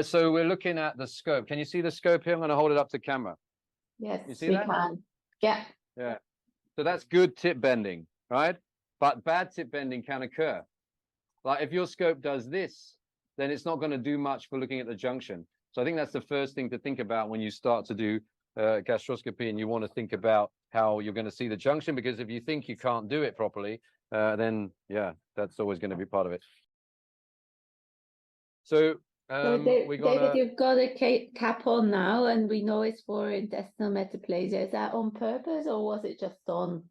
So we're looking at the scope. Can you see the scope here? I'm going to hold it up to camera. Yes, you see we that? can. Yeah. Yeah. So that's good tip bending, right? But bad tip bending can occur. Like if your scope does this, then it's not going to do much for looking at the junction. So I think that's the first thing to think about when you start to do gastroscopy, and you want to think about how you're going to see the junction, because if you think you can't do it properly, then yeah, that's always going to be part of it. So David, you've got a cap on now, and we know it's for intestinal metaplasia. Is that on purpose, or was it just on?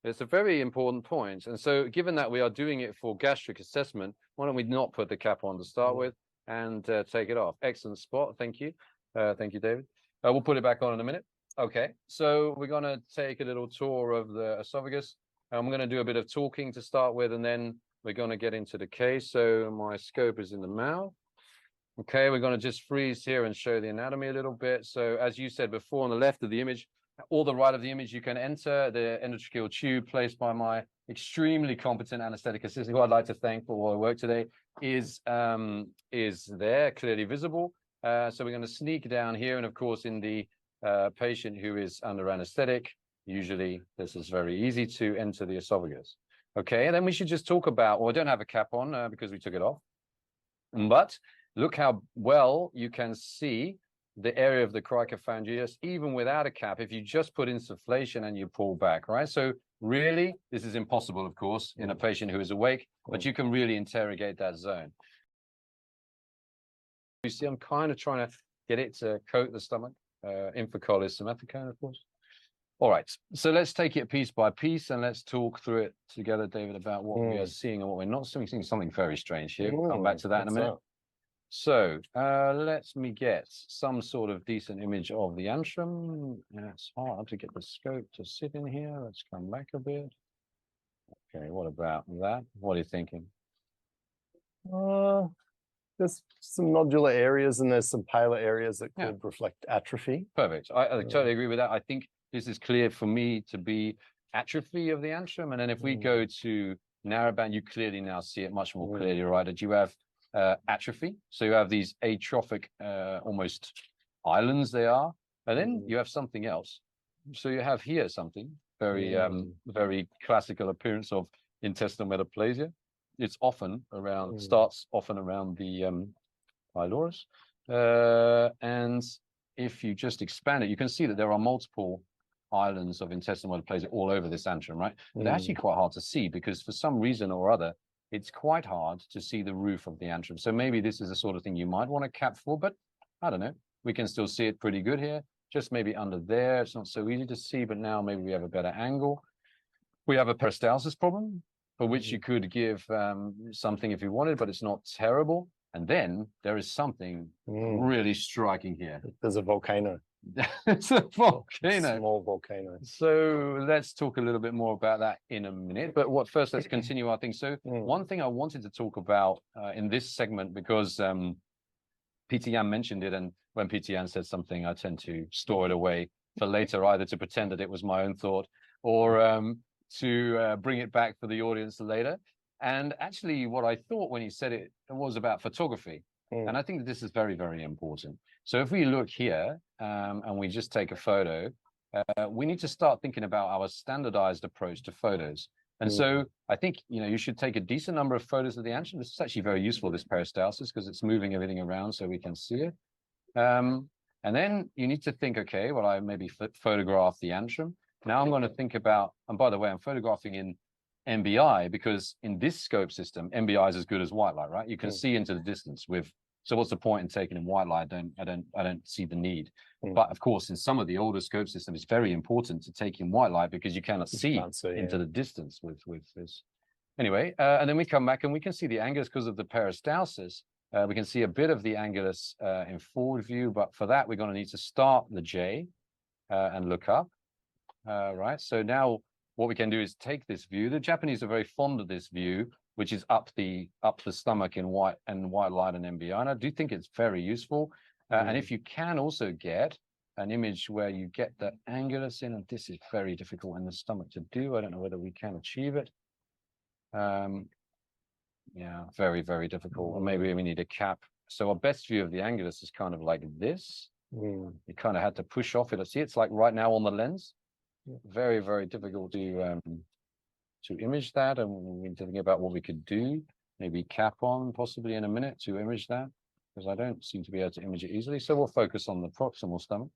It's a very important point. And so given that we are doing it for gastric assessment, why don't we not put the cap on to start with and take it off? Excellent spot. Thank you. Thank you, David. We'll put it back on in a minute. Okay, so we're going to take a little tour of the esophagus. I'm going to do a bit of talking to start with, and then we're going to get into the case. So my scope is in the mouth. Okay, we're going to just freeze here and show the anatomy a little bit. So as you said before, on the left of the image, or the right of the image, you can enter the endotracheal tube placed by my extremely competent anesthetic assistant, who I'd like to thank for all her work today, is there, clearly visible. So we're going to sneak down here, and of course in the patient who is under anesthetic, usually this is very easy to enter the esophagus. Okay, and then we should just talk about, well, I don't have a cap on because we took it off, but look how well you can see the area of the cricopharyngeus, even without a cap, if you just put insufflation and you pull back, right? So really, this is impossible, of course, in a patient who is awake, but you can really interrogate that zone. You see, I'm kind of trying to get it to coat the stomach, infacollis symmetricone, of course. All right, so let's take it piece by piece, and let's talk through it together, David, about what we are seeing and what we're not seeing. Seeing something very strange here. We'll come back to that in a minute. So let me get some sort of decent image of the antrum. It's hard to get the scope to sit in here. Let's come back a bit. Okay, what about that? What are you thinking? There's some nodular areas, and there's some paler areas that could reflect atrophy. Perfect. I totally agree with that. I think this is clear for me to be atrophy of the antrum. And then if we go to narrowband, you clearly now see it much more clearly, right? That you have atrophy. So you have these atrophic, almost islands they are. And then you have something else. So you have here something very, very classical appearance of intestinal metaplasia. It's often around, starts often around the pylorus. And if you just expand it, you can see that there are multiple islands of intestinal metaplasia all over this antrum, right? But they're actually quite hard to see, because for some reason or other, it's quite hard to see the roof of the antrum. So maybe this is the sort of thing you might want to cap for, but I don't know. We can still see it pretty good here. Just maybe under there, it's not so easy to see, but now maybe we have a better angle. We have a peristalsis problem, for which you could give something if you wanted, but it's not terrible. And then there is something really striking here. There's a volcano. It's a volcano. Small volcano. So let's talk a little bit more about that in a minute. But first, let's continue our thing. So one thing I wanted to talk about in this segment, because PT Yan mentioned it, and when PT Yan says something, I tend to store it away for later, either to pretend that it was my own thought, or to bring it back for the audience later. And actually, what I thought when he said it was about photography. And I think that this is very, very important. So if we look here and we just take a photo, we need to start thinking about our standardized approach to photos. And so I think, you should take a decent number of photos of the antrum. This is actually very useful, this peristalsis, because it's moving everything around so we can see it. And then you need to think, okay, well, I maybe photograph the antrum. Now I'm going to think about, and by the way, I'm photographing in MBI, because in this scope system, MBI is as good as white light, right? You can see into the distance with. So what's the point in taking in white light? I don't see the need. But of course, in some of the older scope systems, it's very important to take in white light, because you cannot see into the distance with this. Anyway, and then we come back and we can see the angulus because of the peristalsis. We can see a bit of the angulus in forward view, but for that, we're going to need to start the J and look up. Right. So now what we can do is take this view. The Japanese are very fond of this view, which is up the stomach in white light and MBI. And I do think it's very useful. And if you can also get an image where you get the angulus in, and this is very difficult in the stomach to do. I don't know whether we can achieve it. Yeah, very, very difficult. Or maybe we need a cap So our best view of the angulus is kind of like this. Mm. You kind of had to push off it. See, it's like right now on the lens. Very, very difficult to image that, and we need to think about what we could do. Maybe cap on possibly in a minute to image that, because I don't seem to be able to image it easily. So we'll focus on the proximal stomach.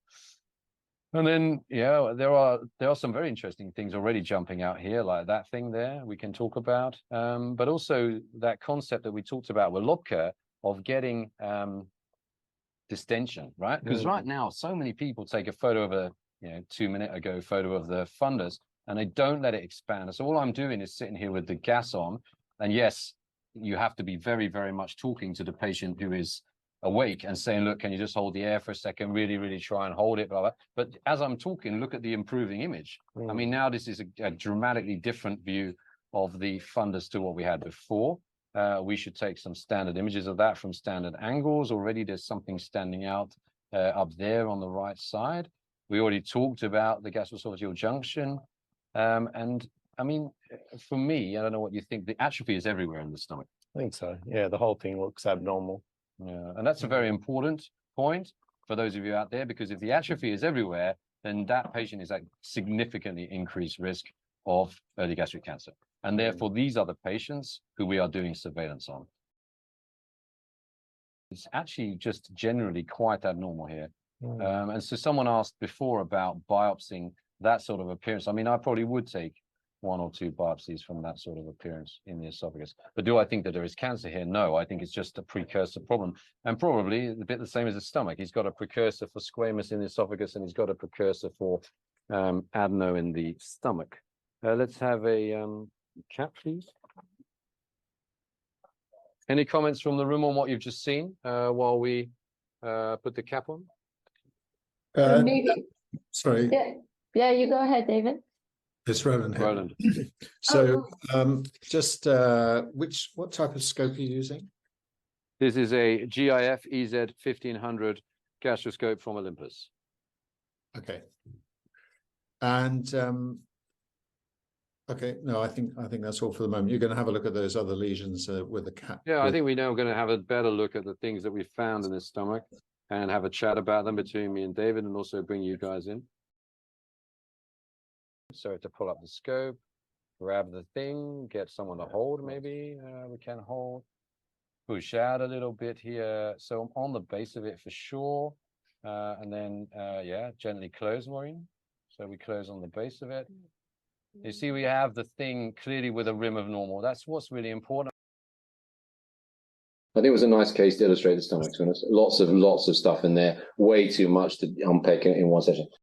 And then, yeah, there are some very interesting things already jumping out here, like that thing there we can talk about. But also that concept that we talked about with Lobker of getting distension, right? Because right now, so many people take a photo of a 2-minute ago photo of the fundus, and they don't let it expand. So all I'm doing is sitting here with the gas on, and yes, you have to be very, very much talking to the patient who is awake and saying, look, can you just hold the air for a second? Really, really try and hold it, blah, blah. But as I'm talking, look at the improving image. I mean, now this is a dramatically different view of the fundus to what we had before. We should take some standard images of that from standard angles. Already there's something standing out up there on the right side. We already talked about the gastroesophageal junction. And I mean, for me, I don't know what you think, the atrophy is everywhere in the stomach. I think so. Yeah, the whole thing looks abnormal. Yeah, and that's a very important point for those of you out there, because if the atrophy is everywhere, then that patient is at significantly increased risk of early gastric cancer. And therefore, these are the patients who we are doing surveillance on. It's actually just generally quite abnormal here. And so someone asked before about biopsying that sort of appearance. I mean, I probably would take 1 or 2 biopsies from that sort of appearance in the esophagus. But do I think that there is cancer here? No, I think it's just a precursor problem. And probably a bit the same as the stomach. He's got a precursor for squamous in the esophagus, and he's got a precursor for adeno in the stomach. Let's have a cap, please. Any comments from the room on what you've just seen while we put the cap on? Maybe. Sorry. Yeah, you go ahead, David. It's Roland here. Roland. So just what type of scope are you using? This is a GIF EZ 1500 gastroscope from Olympus. Okay. And okay, no, I think that's all for the moment. You're going to have a look at those other lesions with the cap. Yeah, I think we now are going to have a better look at the things that we found in the stomach and have a chat about them between me and David, and also bring you guys in. So to pull up the scope, grab the thing, get someone to hold, maybe we can hold, push out a little bit here. So I'm on the base of it for sure. And then, yeah, gently close, Maureen. So we close on the base of it. You see, we have the thing clearly with a rim of normal. That's what's really important. I think it was a nice case to illustrate the stomach, to be honest. Lots of stuff in there, way too much to unpack in one session.